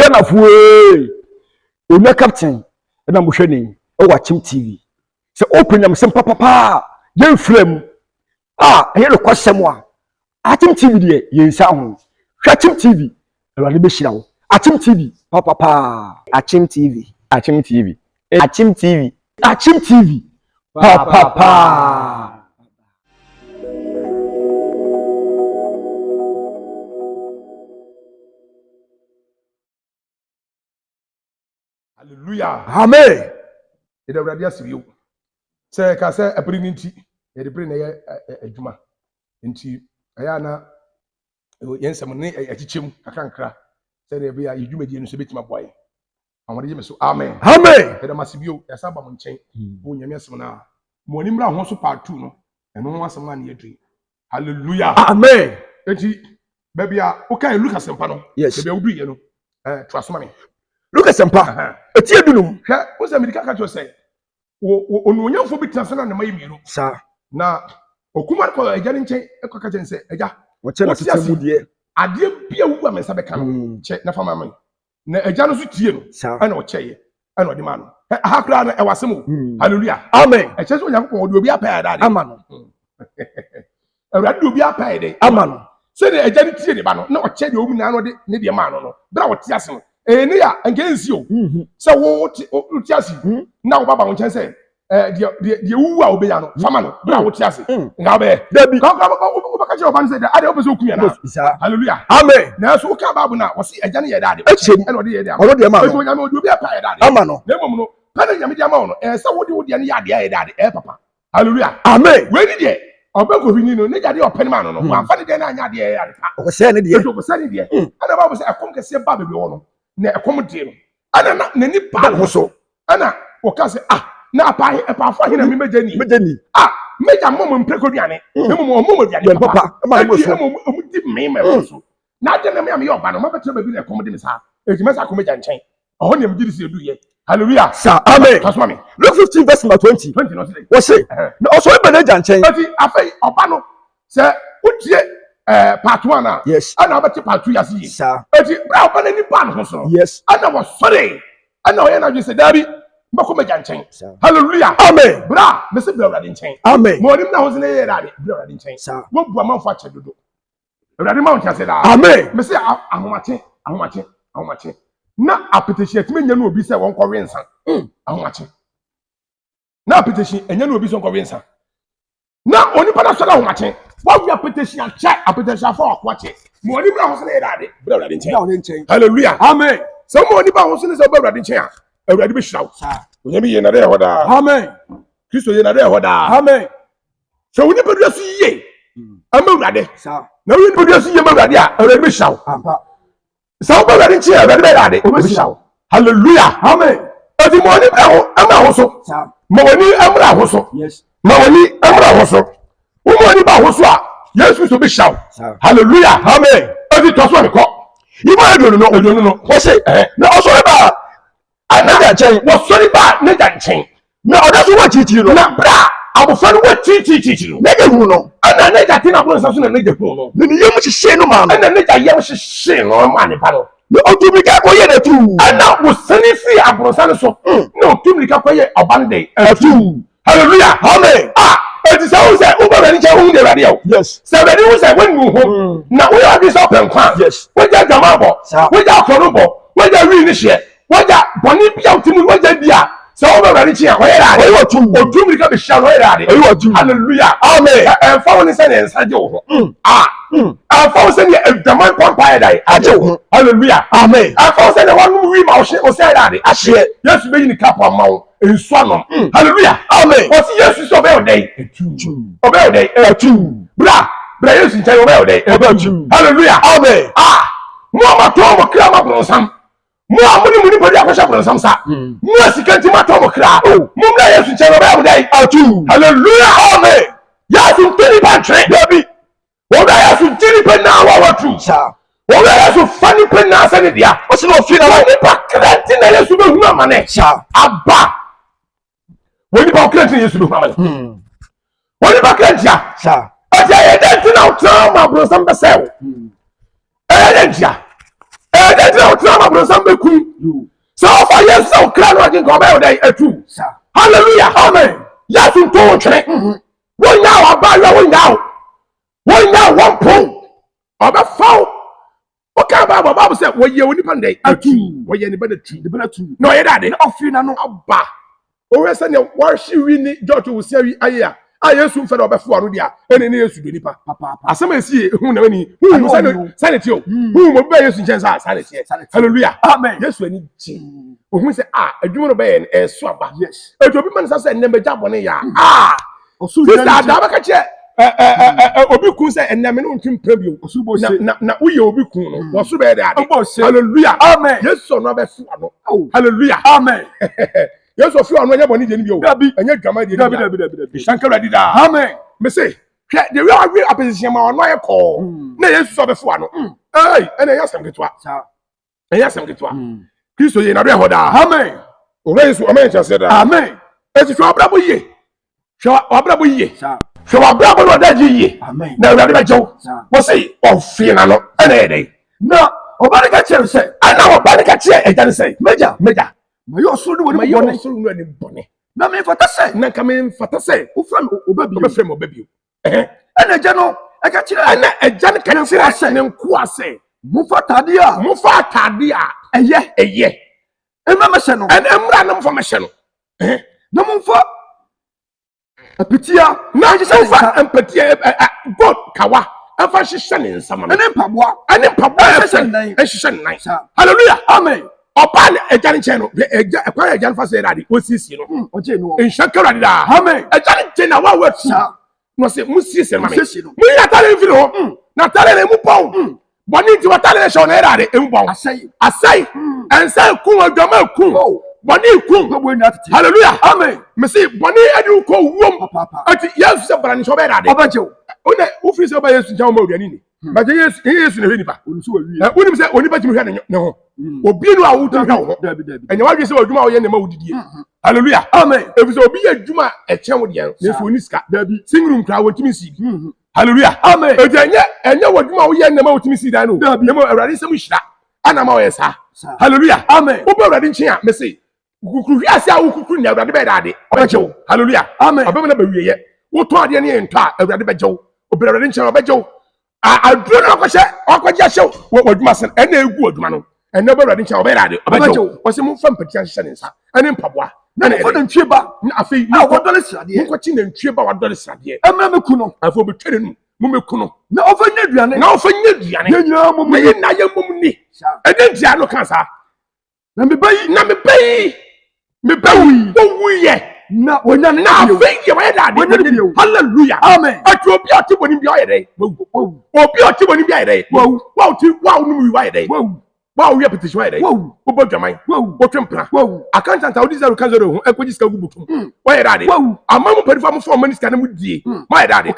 Ghana fue. Una captain. And I'm showing. Oh, Akyem TV. So open them some papa. Yen frame. Here the question one. Akyem TV there. Yen sound. Akyem TV. Ewurade be shira wo. Akyem TV. Papa. Akyem TV. Akyem TV. Akyem TV. Akyem TV. Papa. Hallelujah. Amen. Ede Ewurade asibiu. Se ka se apiri nti, ye de piri na ye adwuma. Nti aya na yensem ne akichem akankra. Se na bia yedwumadi no so betima boy. Awode ye me so amen. Amen. Ede masibiu, ya saba mo nchen. Wo nyame asem na. Mo ni mmra ho so part 2 no. Eno ho asem na ne yedwi. Hallelujah. Amen. Enti bebia o kan Lucas sempa no. Yes. Bebia odu ye no. Trasoma me. Look at Sempa. Eti edunum. Hwe, wo se medika ka cho say. Onu onyamfo bi transfer na mayemiru. Sa. Na okuma ko eja ni nchen ekoka chen say eja. Wo che na tete de. Ade bia wu amesa be ka no. Che na fama man. Na eja no so tie no. Ana o cheye. Ana o di ma no. Aha kra na e wasem. Hallelujah. Amen. E che so onyankopon o de obi apa ya dade. Ama no. Ewurade de obi apa ya de. Ama no. Se de eja ni tie de ba no. Na o che de omu na no de ne de ma no no. Bra o tie asem. Eni ya ngenzi o. Se wo ti ase. Na wo baba wo nchen se de wu a obeya no fama no bra wo ti ase. Nga be. Dabi. Ka ka che oban se de ade opese okuya na. Hallelujah. Amen. Na so ka babu na wo se eja ne ye dade. Echem. E no de ye dade. Ono de ma no. So nyame obi apa ye dade. Ama no. Na mom no. Pa na nyame de ama no. Se wo de ne ya de ye dade. Papa. Hallelujah. Amen. We ni de Obanko hwini no ne jade open man no. Wa fa de na anya de ye dade. O se ne de. O se ne de. Ana babu se akom kese ba bebe wo no. Na ekom de no ana na ni pa ho so ana o ka se na pa fa hina mi mejani meja mom mpreko duane mom duane papa ma mo so mom di me so na de na me yoba no ma betre ba bi na ekom de me sa ejima sa ko meja nchen oho ne mjiri se du ye hallelujah sa amen kasma me Luke 15 verse number 20 no say what say na also e be na ja nchen ati afai oba no se utie part 1 yes ana abati part 2 yasi yi sa eti bra oba na ni pan ho so yes ana was sorry ana o ye na jese dabi mbako meja nchen hallelujah amen bra me se bra Ewurade nchen amen mo nim na ho se ne ye Ewurade bra Ewurade nchen sa wo bu amanfo ache dodo Ewurade ma won se da amen me se ahomache na apetition etime nya na obi se won kɔ wensa ahomache na apetition enya na obi se won kɔ wensa na onipa na so da ahomache wa wi apetition for akwache mo nim na ho se ne ye Ewurade bra Ewurade nchen hallelujah amen so mo onipa ho se ne se bra Ewurade nchen a Ewurade be hiraw sa onyame ye na de hoda amen Kristo ye na de hoda amen so onipa du asu ye ama Ewurade sa na onipa du asu ye ma Ewurade a Ewurade be hiraw ampa sa wo Ewurade nchen Ewurade be Ewurade o be hiraw hallelujah amen odi mo ni ama ho so sa mo ni amra ho so yes mo ni amra ho so wo mo ni ba ho so a Yesu so be hiraw hallelujah amen odi to so me ko ibo edo no wo say na o so ba anaga chen wo so ba na ja nchen na oda so wa chichi no na bra abofra no wa chichi no na ge hu no ana na ja tina bro so na ge hu no ni yem hihye no ma no ana na ja yem hihye no ma ne pa no ni otumi ka ko ye na tu ana wo sani fi abrosan so na otumi ka ko ye obande atu hallelujah amen eti sa wo say wo ba ni che hu de Ewurade o yes sa Ewurade wo say when you ho na wo ya bi so pen kwa yes wo ja jama bo wo ja kono bo wo ja wi ni hye wo ja boni bia otimi wo ja bia sa wo ba Ewurade chi a wo ye Ewurade wo tu otumi ka be sha wo ye Ewurade wo tu hallelujah amen en fa woni say ne nsa je wo ho en fa wo say ne edwaman pampa ye dai aje wo hallelujah amen en fa wo say ne wonu wi ma wo hye wo say Ewurade ahye Yesu be yi ni kapa ma wo ensuanom hallelujah amen o si Yesu so be odai obe odai bra Yesu nchen obe odai hallelujah amen mo ma to mo kra ma bronsam mo amuni muni podi akwasha bronsam sa mo asikanti ma to mo kra mo mra Yesu nchen obe odai hallelujah amen Yesu ntini ba tre baby o da Yesu ntini pe na wa true sa o da Yesu fani pe na sa ne dia o si no fi na ni pa kranti na Yesu be hu amane sa aba woni ba kranti Yesu be hu amane woni ba kranti sa aja ye denti na utra ma brosam be sew dentia adedre o tra ma brosam bekum so ofa yes so kra no agin ko be o dey atu hallelujah amen yes to twere wonya wa ba ya wonya one pon oba faw okay Bible say wo ye onipa ndey atu wo ye ni be na tu no ye dade na ofi na no aba o we say ne wo hwi wi ni George wo sia wi aye a Yesu mfa na obefo anu dia ene ne Yesu do nipa asem esi hu na wani hu sanity o hu mo be Yesu nchen sanity hallelujah amen Yesu ani ji o hu say adwuma no be so aba yes eto bi man say ne meja bone ya osu da ba ka che obi kun say ename no ntwim prabio na uye obi kun no wo so be da hallelujah amen Yesu no be fo anu hallelujah amen Yesu ofi anu nya boni je ni bi o enya dwama je ni shankara dida amen me say the real real opposition ma ono ye ko na Yesu so be fo anu ena ya sam ketwa Kristo ye na re hoda amen o Yesu amen chase da amen esi so abrabo ye so abrabo ye so abrabo no da ji ye amen na ura be jow wo say ofi na no ena ye dey na obani ka chere say ana obani ka chere eja ni say meja ma yo so do woni bone na me fata say na ka me fata say o fra obabi ana eja no e ka chere ana eja ni ka chere say ne nko ase mu fa tade a eye emma me se no en emra na mfa me se no na mu fa apitia na je se fa empatia god kawa afa hihye ne nsama ene mpaboa hihye ne hallelujah amen opa eja ni che no eja ekwa eja fa say dadi osisi no oje no enshakara dida amen eja ni che na wa watu no se musisi ma me mu ya tare mfiri ho na tare na mu pon boni ti watale na show na dadi embon asai ensai kun odwama kun boni kun hallelujah amen me say boni adu ko wom ati Yesu se brani so be dadi obajew one ofiri se ba Yesu ncha o ma oduani ni ba Yesu na hwenipa onim se onipa timi hwa ne ho obi no awutu hwa ho enya wadwe se odwuma wo ye ne ma wudidie hallelujah amen efise obi ye adwuma eche wo de na so oni sika dabi singrum kra wotimi si hallelujah amen enya wadwuma wo ye ne ma wotimi si dan no yemo awrade se mu hira ana ma wo yesa hallelujah amen obi awrade nche a me say kukuru ase a wo kukuru ne awrade be dade obejew hallelujah amen obem na ba wiye wo to ade ne ento a awrade bejew obi awrade nche obejew aduro na akwaje hyew wadwuma sen ena egu adwuma no ena ba awrade nche obejew wo se mu fa mpatia hye ne nsa ene mpaboa na ne fodo ntwe ba na afei na wadole srade mu kwachi na ntwe ba wadole srade emra meku no afo betwere nu mu meku no na ofanya aduane nyina mu me na ye mum ni ene ntia no kansa na me bayi wo wuye na wonya na afei ye wa dade hallelujah amen ati obi ati boni bi ayere obi ati boni bi ayere wa uti wa unu mi wa ayere wa wo repetition ayere wo bodwaman wo twempra accountant audi zero kan zero ekwaji sika gubutum wa ayere dade amamu perifa mo form mani sika na mu die ma ayere dade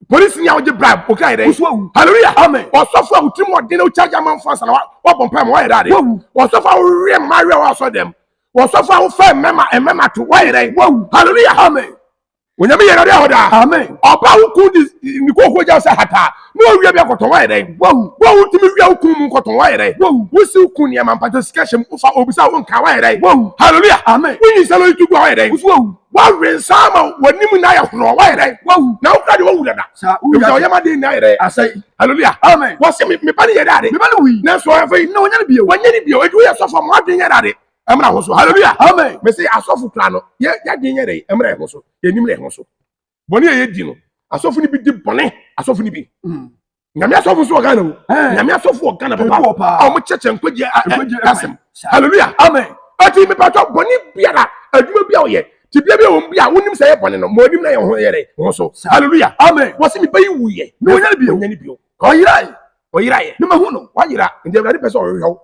police nya oje bribe o kai dey hallelujah amen o so for uti mo de no charge am fansa na wa bompa mo wa ayere dade o so for re maria wa so dem o so for fa mema to wa ayere hallelujah amen onyame yere dey hoda amen oba wo ku ni ko ja sa hata no wi bia koton wa ayere wo timi wi wo ku mu koton wa ayere wo si ku ni am pato sika shem fa obisa wo nka wa ayere hallelujah amen wi salo itugu wa ayere wa rensama wanimu na ya horo wa ayere na ukra de wo wudada so yama de na ayere asai hallelujah amen wo se me pa ni yere ade me ba wi na so ya fai na wonyani bio edu ya so fa mo adwen yere ade emra ho so hallelujah amen me say asofu kra no ya dwen yere emra ho so yenim le ho so boni ye di no asofu ni bi di boni asofu ni bi nyame asofu so organ no nyame asofu organ papa o mo cheche nkwaji asem hallelujah amen ati me pato boni biara aduma bia o ye ti bia bia o bia wonim say boni no mo nim na ye ho yere ho so hallelujah amen wo se me bayi wuye no nyane bio oyira ye no ma hu no wa yira ndi awrade pese o hwew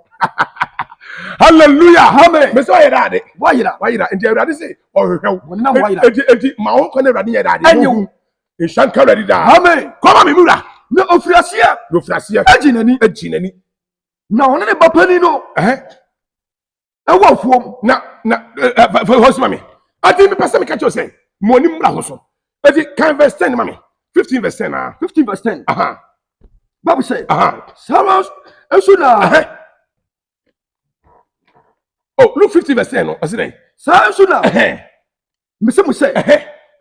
hallelujah amen me so yira de wa yira ndi awrade say o hwew wona wa yira eti ma wo ko na awrade yira de enyu inshanka awrade da amen koma me mura na ofrasia ajinani na wona ne bapani no ewo fuom na hosmami ati me pese me ka cho say mo ni mura ho so ati kan verse 10 mami 15 verse 10 Bible say Saros esuna 250 verse 10 no ɔsɛ saa nso na mesɛ mo sɛ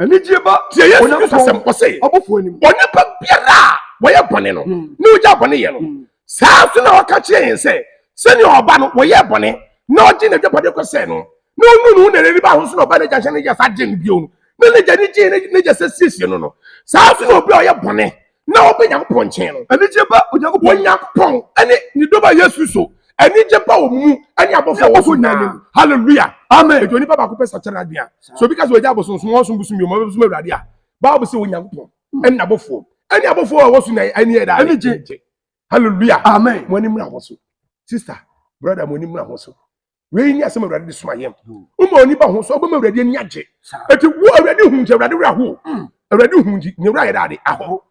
ani gye ba tie Yesu Kristo asɛm ɔsɛ ɔbɔfo anim onipa biara wɔyɛ bɔne no ne ogya bɔne yɛ no saa nso na ɔka kyerɛ yɛn sɛ sɛnea ɔba no wɔyɛ bɔne na ɔgye n'adwapade kɔsɛe no na ɔnu no na n'ani ba ho so na ɔba n'agya hyɛ n'agya saa gye no bio no na n'agya ne gye n'agya sɛ siesie no saa nso na obi a ɔyɛ bɔne na ɔbɛ Nyankopɔn nkyɛn no ani gye ba Onyankopɔn ɛne ne dɔba Yesu so ani gye ba wɔ mu ɛne abɔfo wɔ so nyinaa hallelujah amen etu onipa baako pɛ sakyera adua so obi ka sɛ ɔgya abɔso nso wɔn so busu mi ɔmo busu mi Awurade a baabu sɛ Onyankopɔn ɛne abɔfo ɛne abɔfo a wɔ so na ɛne yɛ da ani gye hallelujah amen mo ani mura ho so sister brother mo ani mura ho so wei ni asɛm Awurade de soma yɛm ɔmo onipa ho so ɔbɛma Awurade ani agye eti wo Awurade hu nti Awurade wura ho Awurade hu nti ne wura yɛ da de aho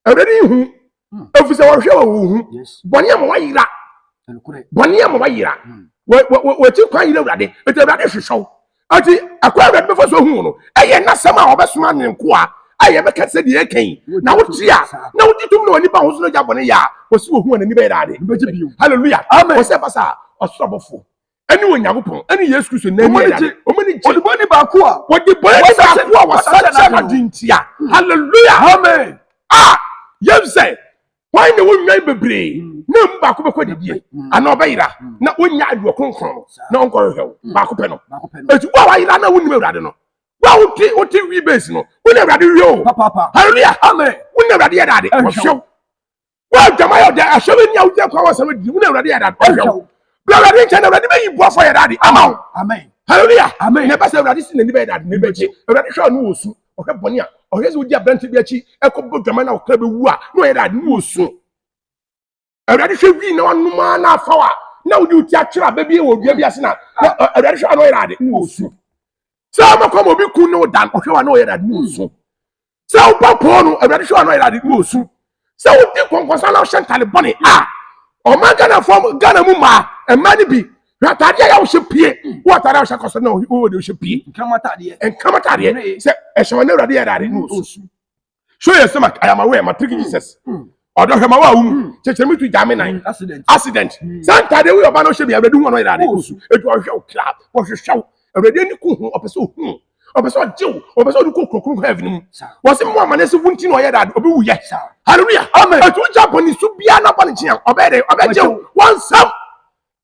Awurade hu efisɛ wɔhwɛ wɔ hu bɔne ama wayira bɔne ama wayira wɔti kwan yira Awurade eti Awurade hwehwɛw eti akwa Awurade bɛfa so hu no ɛyɛ nasɛm a ɔbɛsoma ne nkoa ayɛ bɛka sɛ deɛ ɛkɛn na wotia na wotitum na onipa ho so no gya bɔne yɛ a wɔsi wɔ hu na ni bɛyɛ dade hallelujah amen wɔsɛ basa ɔsorɔbɔfo ɛne Onyankopɔn ɛne Yesu Kristo na ni dade ɔmani gye ɔdibɔni baako a wɔde bɔne baako a wɔsakyɛ na de ntia hallelujah amen Yesu sɛ wɔn na wɔnwan bebree na mu baako bɛkɔ didie ana ɔbɛyira na wonya aduɔ kronkron na ɔnkɔhwehwɛ baako pɛ no etu wo a wayira na wonim Awurade no wo wote wi base no wona Awurade wi o hallelujah amen wona Awurade yɛ dade ɔhwɛw wo adwama yɛ de ahwɛ ni awude kwa wɔsɛm di wona Awurade yɛ dade ɔhwɛw bla Awurade nkyɛn na Awurade bɛyi boafo yɛ dade ama amen hallelujah amen na bɛsɛ Awurade si na ni bɛyɛ dade ne bɛkyi Awurade hwɛ no wɔ su ɔhwɛ bɔne a ɔhwɛ sɛ wodi abrante bi akyi ɛkɔbɔ dwama na ɔkra bɛwu a na ɔyɛ dade ne wɔ su Awurade hwɛ wi na wanoma na afawa na wodi uti atwera baabi wɔ dua bi ase na Awurade hwɛ na ɔyɛ dade ne wɔ su sɛ ɔmakɔma obi kun ne wo dan ɔhwɛ wa na ɔyɛ dade ne wɔ su sɛ wobɔ pɔɔ no Awurade hwɛ wa na ɔyɛ dade ne wɔ su sɛ wodi kɔnkɔnsa na ɔhyɛ ntale bɔne a ɔma Ghana mu maa ɛma ne bi atadeɛ yɛ wohyɛ pie wo atadeɛ wohyɛ kɔsɔ na wo de wohyɛ pie nkama tadeɛ sɛ ɛhyɛ wɔn Awurade yɛ dade ne wɔ su show your stomach I am aware matric Jesus ɔdɔ hwɛ ma wa wum kyekye mi tu jame nan accident santade wo yoba no hye bia Awurade hu no yɛrade osu etu ɔhwɛ o kra ɔhwehwɛ Awurade ni ku hu ɔpɛ sɛ hu ɔpɛ sɛ ɔgyew ɔpɛ sɛ ɔde kɔ krokro heaven mu wɔse mo amane se wunti no ɔyɛ dade obi wu yɛ hallelujah amen etu Japan su bia na bɔ ne kyean ɔbɛ ɔbɛgyew wansam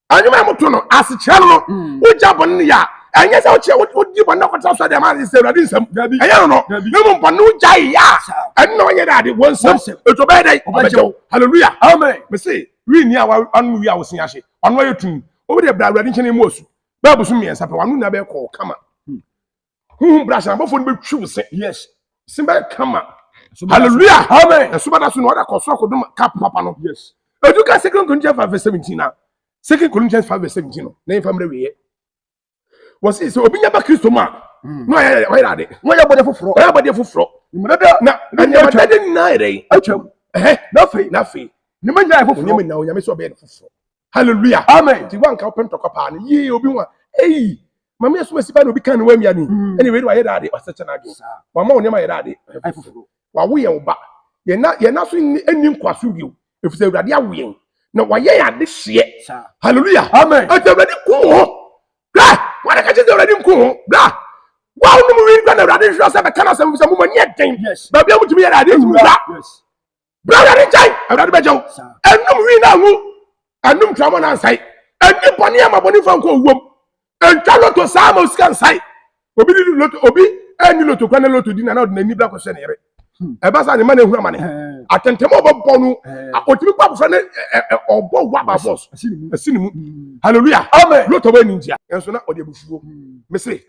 anyuma mo to no asekyerɛ no wo Japan ne ya ɛnyɛ sɛ wo di bɔ na kɔta so de ma se Awurade nsɛm ɛyɛ no ne mo bɔ no gyae ya ɛno na ɔyɛ dade wɔnsam etu ɔbɛ dɛ ɔbɛgyew hallelujah amen me say wi ni a anu wi a wo sin ahye ɔno ayɛ tum obi de bra Awurade nkyɛn mu osu baabu so miɛnsa pɛ wanu na bɛ kɔ kama hu bra sha bɔfo no bɛtwi wo se yes simba kama hallelujah amen ɛso bada so no ɔda kɔ so akɔdom cap papa no yes edu ka 2 Corinthians 5:17 na 2 Corinthians 5:17 no na yɛfa mmerɛ wiɛ wɔsi sɛ obi nya ba Kristo mu a no ɔyɛ dade wɔyɛ bɔde foforɔ na ɛnyɛ dade nyinaa yɛrɛ atwam na afei ne ma nyinaa foforɔ ne ma nyinaa onyame sɛ ɔbɛyɛ foforɔ hallelujah amen ti wanka open tɔkɔ paa no yie obi wa ei mama yɛ soma sipa na obi kan no wamia ni ɛne wei wayɛ dade ɔsɛkyɛ na ade wama wo ne ma yɛ dade foforɔ wawo yɛ wo ba yɛna so ani nkwaso bio efisɛ Awurade awo yɛn na wayɛ yɛ ade hyeɛ hallelujah amen ati Awurade ku ho bra wade ka kyerɛ sɛ Awurade nku ho bra wa wo no mu wi na Awurade hwɛ sɛ bɛka na sɛ mo ma nyɛ den baabi a mutumi yɛ dade tumi bra Awurade nkyɛn Awurade bɛgyew ɛnum wi na wo ɛnum twama na nsai ɛni bɔne ama bɔne fa nkɔ owom ɛntwa loto saa ma osika nsai obi di loto obi ɛni loto kwa na loto di na ɔde n'ani bra kɔhyɛ ne yere ɛba sa ne ma na ehuru ama ne atɛntɛm ɔbɔ no otumi kɔ afɔfra ne ɔbɔ wa ba boss asi ne mu hallelujah amen loto bɛ ni ntia ɛnso na ɔde abufuo mese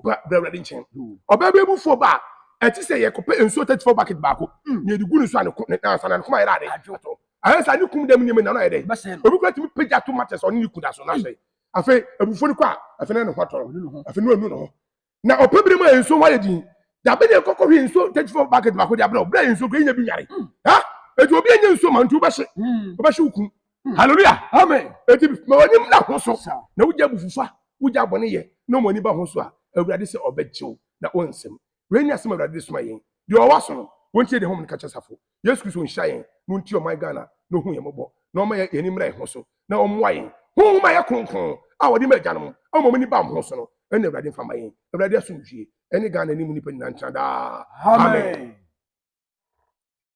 bra Awurade nkyɛn ɔbɛ bɛ abufuo ba ɛti sɛ yɛ kɔpɛ nsuo 34 bucket baako ne de gu ne so ane ansa na ne koma yɛ dade ayɛ sa ne kum dem ne na yɛ dɛ obi kura tumi pagya tomatoes ɔne ne kuda so na hwɛ afei abufuo ne kɔ a afei ne ho atɔrɔ afei ne anu no na ɔpɛ bi mu nsuo wa yɛ din da bɛ ne kɔkɔ hwɛ nsuo 34 bucket baako de abra obra nsuo ko nya bi nyare ha etu obi anya nsuo ma ntu bɛhye ukun hallelujah amen eti ma wani na ho so na wugya bufufa wugya bɔne yɛ na mo ani ba ho so a Awurade sɛ ɔbɛgyew na ɔnsɛm wɛni asɛm Awurade soma yɛn de ɔwa so no wontie de hom ne kakyɛ safo Yesu Kristo nhyia yɛn no ntie ɔman Ghana no hu yɛn mɔbɔ na ɔma yɛ yɛni mmra yɛn ho so na ɔmmoa yɛn honhom a yɛ kronkron a wɔde ma agya no a wɔn ni ba ho so no ɛna awurade mfama yɛn awurade asomdwie ɛne Ghana ni mu nipa nyinaa nkyɛn daa amen.